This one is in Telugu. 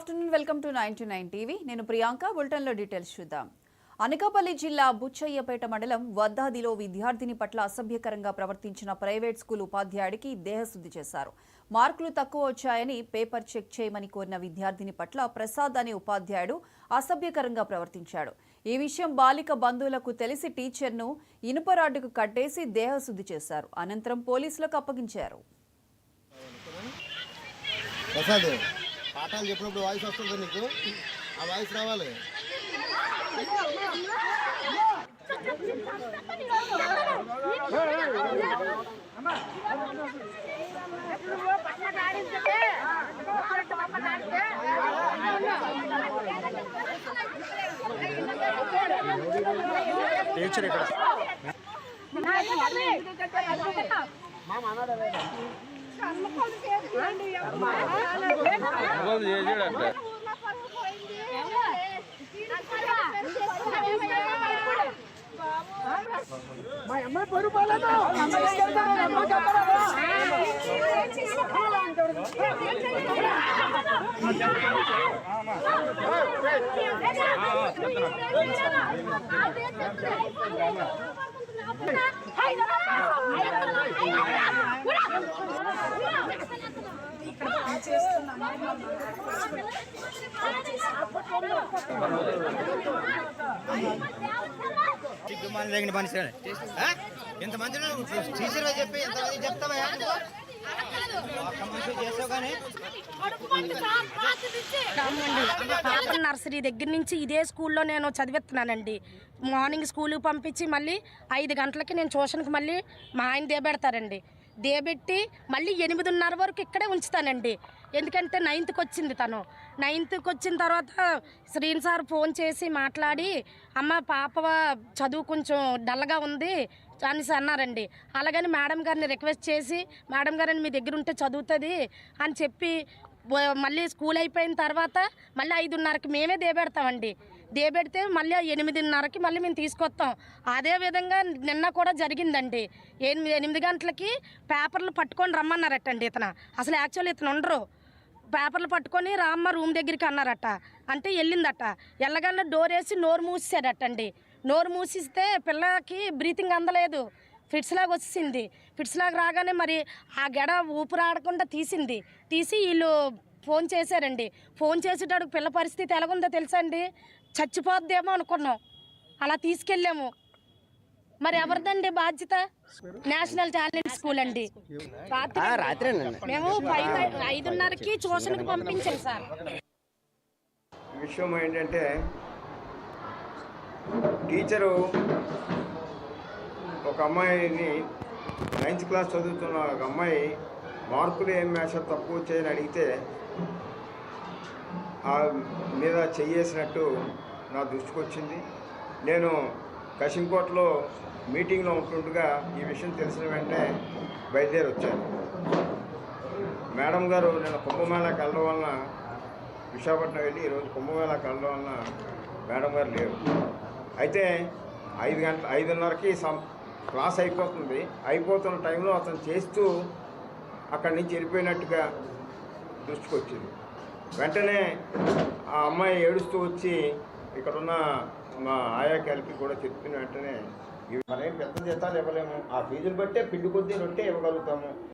Afternoon welcome to 9 TV. నేను ప్రియాంక. బులెటిన్లో డీటెయిల్స్ చూద్దాం. అనకాపల్లి జిల్లా బుచ్చయ్యపేట మండలం వద్దాదిలో విద్యార్థిని పట్ల అసభ్యకరంగా ప్రవర్తించిన ప్రైవేట్ స్కూల్ ఉపాధ్యాయుడికి దేహశుద్ధి చేశారు. మార్కులు తక్కువ వచ్చాయని పేపర్ చెక్ చేయమని కోరిన విద్యార్థిని పట్ల ప్రసాద్ అనే ఉపాధ్యాయుడు అసభ్యకరంగా ప్రవర్తించాడు. ఈ విషయం బాలిక బంధువులకు తెలిసి టీచర్ను ఇనుపరాడ్డుకు కట్టేసి దేహశుద్ధి చేశారు. అనంతరం పోలీసులకు అప్పగించారు. పాఠాలు చెప్పినప్పుడు వాయిస్ వస్తుంది, నీకు ఆ వాయిస్ రావాలి. టీచర్ ఇక్కడ మా అమ్మాయి పరుపాలతో ఎంతమంది టీచర్ చెప్పి ఎంతమంది చెప్తావా? నర్సరీ దగ్గర నుంచి ఇదే స్కూల్లో నేను చదివిస్తున్నానండి. మార్నింగ్ స్కూల్కి పంపించి మళ్ళీ 5 గంటలకి నేను ట్యూషన్కి మళ్ళీ మా ఆయన దేబెడతారండి. దేబెట్టి మళ్ళీ 8:30 వరకు ఇక్కడే ఉంచుతానండి. ఎందుకంటే 9th వచ్చింది తను. 9th వచ్చిన తర్వాత శ్రీన్ సార్ ఫోన్ చేసి మాట్లాడి, అమ్మ పాప చదువు కొంచెం డల్గా ఉంది అనేసి అన్నారండి. అలాగని మేడం గారిని రిక్వెస్ట్ చేసి, మేడం గారిని మీ దగ్గర ఉంటే చదువుతుంది అని చెప్పి మళ్ళీ స్కూల్ అయిపోయిన తర్వాత మళ్ళీ 5:30కి మేమే దేబెడతామండి. దేబెడితే మళ్ళీ 8:30కి మళ్ళీ మేము తీసుకొస్తాం. అదేవిధంగా నిన్న కూడా జరిగిందండి. 8 గంటలకి పేపర్లు పట్టుకొని రమ్మన్నారటండి. అసలు యాక్చువల్లీ ఇతను ఉండరు. పేపర్లు పట్టుకొని రామ్మ రూమ్ దగ్గరికి అన్నారట. అంటే వెళ్ళిందట. వెళ్ళగానే డోర్ వేసి నోరు మూసేసాడటండి. నోరు మూసిస్తే పిల్లకి బ్రీతింగ్ అందలేదు. ఫిట్స్ లాగా వచ్చింది. ఫిట్స్ లాగా రాగానే మరి ఆ గెడ ఊపిరాడకుండా తీసి వీళ్ళు ఫోన్ చేశారండి. ఫోన్ చేసేటప్పుడు పిల్ల పరిస్థితి ఎలాగుందో తెలుసా అండి? చచ్చిపోద్దేమో అనుకున్నాం. అలా తీసుకెళ్ళాము. మరి ఎవరిదండి బాధ్యత? నేషనల్ టాలెంట్ స్కూల్ అండి. రాత్రి మేము 5:30కి ట్యూషన్కి పంపించాం సార్. విషయం ఏంటంటే, టీచరు ఒక అమ్మాయిని 9th క్లాస్ చదువుతున్న ఒక అమ్మాయి మార్కులు ఏం మేషం తక్కువ వచ్చాయని అడిగితే ఆ మీద చెయ్యేసినట్టు నా దృష్టికి వచ్చింది. నేను కశింకోటలో మీటింగ్లో ఉంటుండగా ఈ విషయం తెలిసిన వెంటనే బయలుదేరి వచ్చాను. మేడం గారు నేను కుంభమేళాకి వెళ్ళడం వలన విశాఖపట్నం వెళ్ళి ఈరోజు కుంభమేళాకి వెళ్ళడం వలన మేడం గారు లేరు. అయితే 5:30కి క్లాస్ అయిపోతున్న టైంలో అతను చేస్తూ అక్కడి నుంచి వెళ్ళిపోయినట్టుగా దృష్టికి వచ్చింది. వెంటనే ఆ అమ్మాయి ఏడుస్తూ వచ్చి ఇక్కడున్న మా ఆయా కలిపి కూడా చెప్పిన వెంటనే మరేం పెద్ద జీతాలు ఇవ్వలేము, ఆ ఫీజులు బట్టే పిండి కొద్దీ రొట్టె ఇవ్వగలుగుతాము.